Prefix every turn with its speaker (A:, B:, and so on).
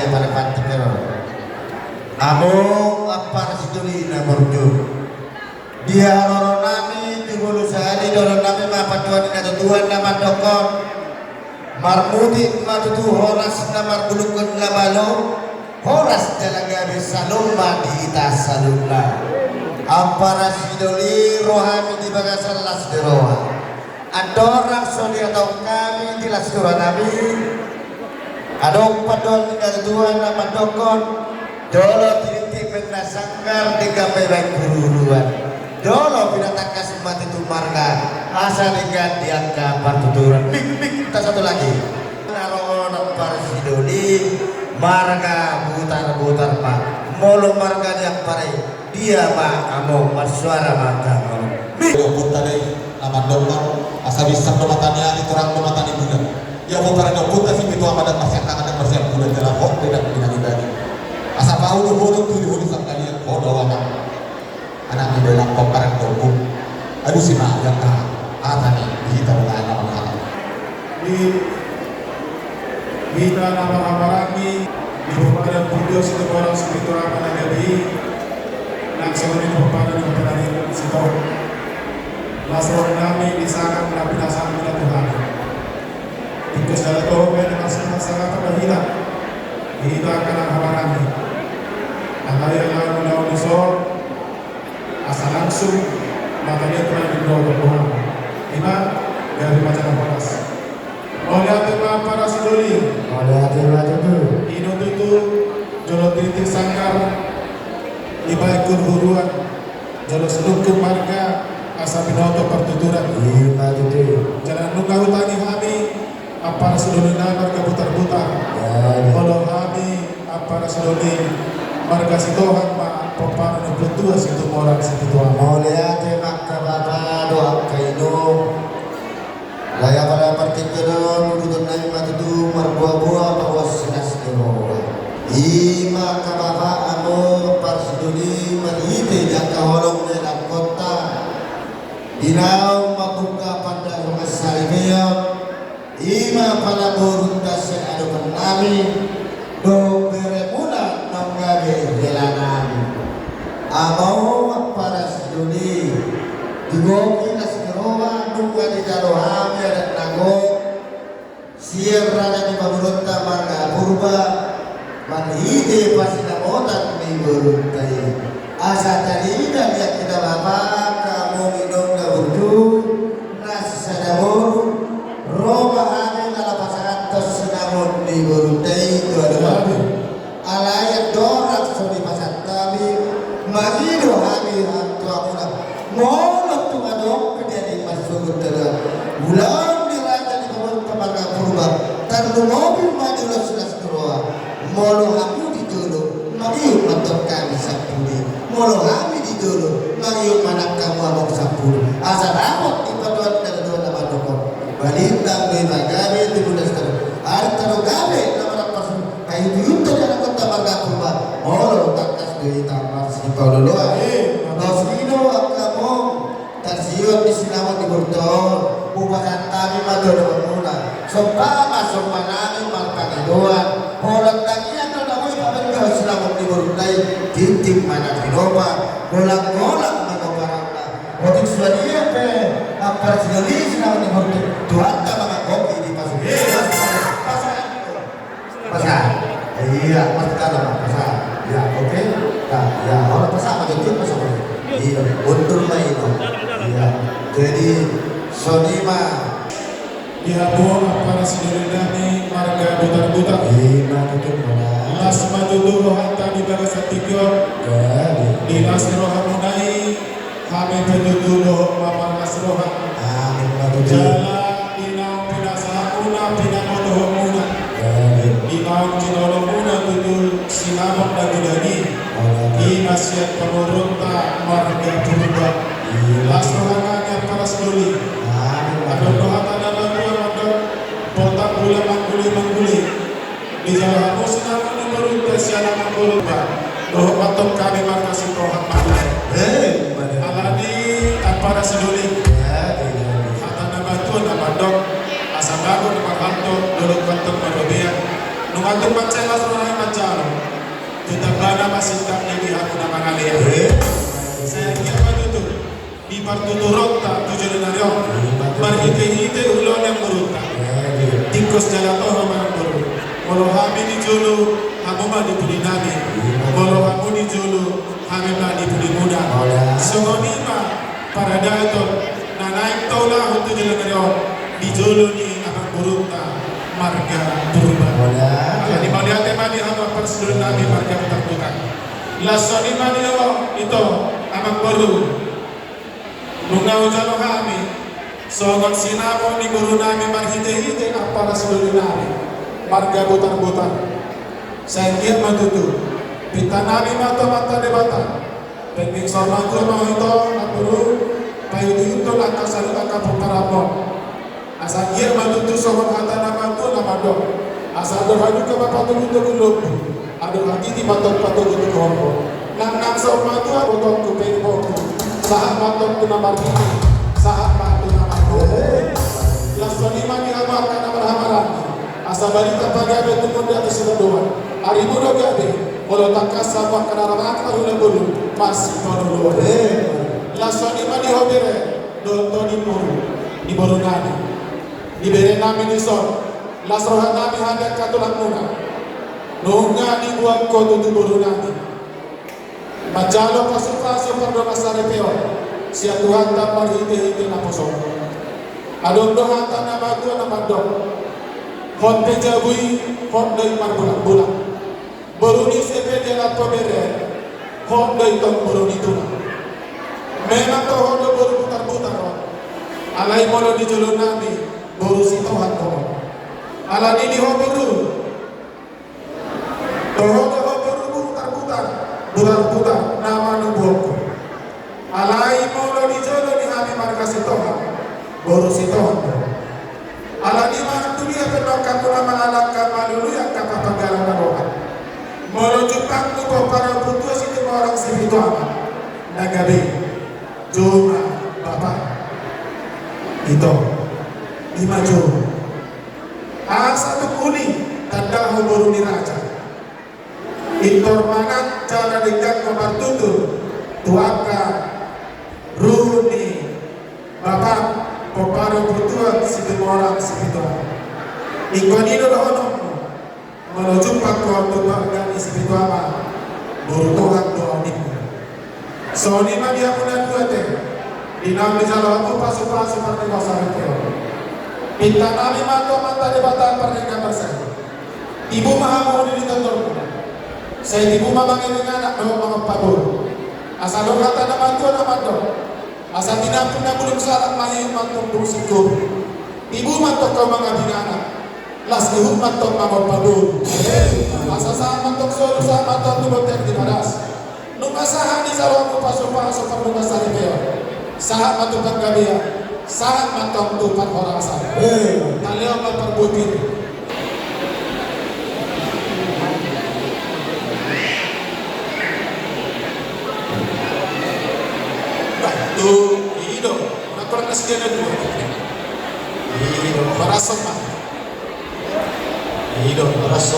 A: dia pada pantai kero. Amo apa situli na morjo. Dia loro nami di bulu sehari loro nami mapatuan na tuan nama dokon. Marmuti matutu horas na marbulukun labalo. Horas talaga bisalong madita salula. Apa sidoli rohami di bagasan las de roha. Adorang soli atau kami di las de roha nabi. Adong padol na tuan nama dokon. Dolo tinitipin na sanggar di gamay baik gururuan. Dolo pinatakas mati itu marga. Asa dengan diangka partuturan. Mik kita satu lagi. Naroon parsidoli marga butar pak. Molo marga yang pare. Dia pak kamu bersuara maka kamu.
B: Putar deh nama dokter. Asa bisa pematanya itu orang pematani budak. Ya putar dokter sih itu amadan masyarakat dan masyarakat budak dalam kok tidak tidak. Asa mau dulu tuh sak kalian bodoh amat. Anak di dalam koparan dokter. Aduh sih mah yang atani kita mengenal nama.
C: Kita nama-nama di Bupatan Pujo situ orang seperti orang menagari langsung di Bupatan di Bupatan situ langsung kami disangka menabinasan kita Tuhan itu salah tahu dengan sangat berhilang kita akan nama-nama agar yang lalu disor asal langsung matanya telah dibawa ke Tuhan iman dari macam panas. Oleh hati para sidoli,
A: Oleh hati itu.
C: ino tutu, jolo titik sangkar, ibaik kurhuruan, jolo selukun marga, asa binoto pertuturan.
A: Lima itu.
C: Jangan lupa hutangi kami, para sidoli na marga butar-butar. Kalau kami, para sidoli, marga sitohan ma, popana ng putua situ orang situ tuan.
A: Oleh hati maka bapak doa kainu. Laya pada pertikiran udut nabi matutu marbuah-buah bahwa sinas dewa. Ima kababa amo parsiduli marite jaka holong dalam kota. Dinau mabuka pada rumah salibia. Ima pada burung dasar adu menami. Do beremuna nonggabe jalanan. Amo parsiduli digoki nasgerowa nungga di jalohami ada nago sierra di babulunta marga purba manhide pasina otak ni buruntai asa talida dia kita bapak kamu minum na burju nasi sadabur roba hami nala pasangan tos sinamon di buruntai itu adalah alayat dorak so di pasang kami magido hami hantu amuna molok tu adok kejadian masuk terang bulan diraja di bawah tembaga purba tandu mobil maju lo sudah sekeroa molo aku di dulu magiu matok kami sapuli molo kami di dulu magiu manak kamu abok sapuli asal rapot di paduan dan dua nama dokon balintang di bagari di budas terang hari taruh gabe nama rapas kayu biut dari anak kota tembaga purba molo takas dari tamar si paulo loa Dosino kamu tersiun di sinawan di Burdon bukan kami madu dengan mula sompama nami malpang doan orang lagi atau namun paman kau sinawan di Burdon tinting mana dinoba golak-golak manobarangna waktu sudah pe apa sekali sinawan di Burdon Tuhan tak mga kopi di pasar iya pasar ya oke ya orang pasar macam pasar iya untuk main iya jadi sonima
C: Dihabung para sidolidani marga butar-butar.
A: lima itu mana
C: Las majudu rohanta di bagas tiga. Dinas rohamunai kami penjudu roh mama nasrohan.
A: amin matu
C: Jala dinau pinasahuna pinamodohomuna. Dinau cinolomuna tutul sinamok dagi-dagi. Inasiat penurunta marga purba. Las rohananya para sidoli. Adon rohata nama dua adon potak gula mangguli. Di jalan musnah ini beruntung siapa mengurutba. Doh patok kami makasih rohat mana. Alani para sidoli. Kata nama tuan nama dok. Asal bago nama kantor dulu kantor marobian. Nungatong bancay lasro na imachalo. Tutabana masikap ni ako na mga leya. Saya kira matuto. Di partuturot ta tujuan na rin. Marhite-hite ulon yang murunta. Tingkos jalato hamang murun. Walau kami di jolo, kamu mah di pudi nabi. Walau kamu di jolo, kami mah di pudi muda. Songoni mah para dato na naik taulah untuk jalan rin. Di jolo ni akan murunta marga purba. Di maliate mah di hamba perseluruh nabi marga putar-putar. Lasoni mah di itu akan baru. Nungau jalo kami. Songon sinamo ni guru nami marhite-hite para seluruh nami marga butar-butar. Saya kira matutu pita nami mata debata penging sorma guru mau itu guru payu itu langkah salu langkah pemparapon asal kira matutu songon kata nama tu nama dok asal berhadu ke bapak tu untuk lupa ada lagi di patok-patok untuk kompor nang sorma tu aku tok ke pengboku saat patok tu nama ini saat patok nama Lasoni mani amal kana berhamaran asabarita pagabe tumun di atas doa hari muda gabe walau takas sabah kana ramak aruna bulu masih tolu Lasoni mani hobere donto di muru di borunani di bere nami di son lasroha nami handa katulang muna nunga di buang kotu di borunani majalo pasu-pasu pardona sarepeo sia Tuhan tamar hite-hite na posong adon doha tanah batu nama dok hot pejabui hot dari bulan beruni sepe jalan pemere hot dari tong beruni tuna memang toh hot baru putar-putar alai molo di jalur nabi baru si Tuhan toh ala ini hot baru toh hot baru putar-putar nama nubuhku alai molo di jalur di hami marga si Tuhan baru si Tuhan ala di mana dunia penokkan pula mengalahkan malulu yang kapapagalan narohan menuju pangku para putus itu orang spiritual nagabe jumlah bapak itu 5 jumlah satu kuli tanda baru ni raja informanan cara dekat nomor tutur tuaka runi bapak poparo putua situ orang situ. Ikoni do ono menuju pakko untuk bangga situ ama burutuhan do ni. So ni mah dia punya dua teh. Dinam bicara aku pasu-pasu partai pasar itu. Pinta nami mata debatan partai bersih. Ibu maha mau ditonton. Saya ibu mah bangin anak do mga pabur. Asal do kata nama tu. Asal tidak pernah belum salah main mantok bersyukur. Ibu mantok kau mengabinana. Las ibu mantok mama padu. Asal sah mantok solo sah mantok tu botek di baras. Numasahan di sarong paso-paso perluka saripeo. Sah mantok kagabia. Sah mantok tu pan orang asal. Taleo memperbutin. Hidup, nak kurang sekian dua. Hidup, merasa mah. Hidup, merasa.